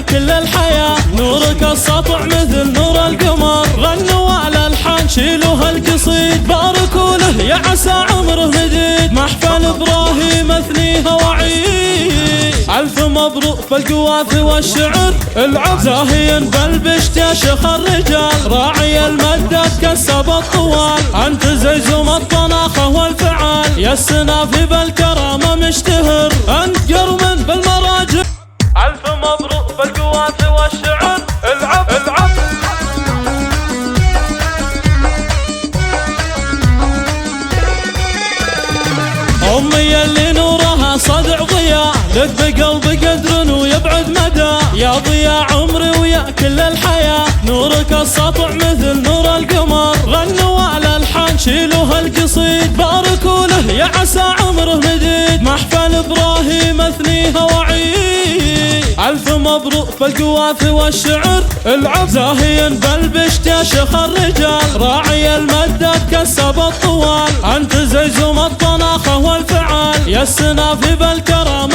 كل الحياة، نورك الساطع مثل نور القمر، غنوا على الحان شيلوا هالقصيد، باركوا له يا عسى عمره مديد، محفل ابراهيم اثنيها وعيد، الف مبروك بالقواف والشعر، العب زاهيا بالبشت يا شيخ الرجال، راعي المدة كسب الطوال، انت زي زم الطناخة والفعال، يا السنافي بالكرامة مشتهر، انت قرمن بالمراجع، الف مبروك بالقواف والشعر، العب العب. امي اللي نورها صدع ضياء، لك بقلب قدر ويبعد مدى، يا ضياء عمري ويا كل الحياة، نورك الساطع مثل نور القمر، غنوا على الحان شيلوا هالقصيد، باركوا له يا عسى عمره مديد، محفل ابراهيم اثنيها وعيد، الف مبروك بالقواف والشعر، العب زاهيا بالبشت يا شيخ الرجال، راعي المدة كسب الطوال، انت زي زم الطناخة والفعال، يا السنافي بالكرامة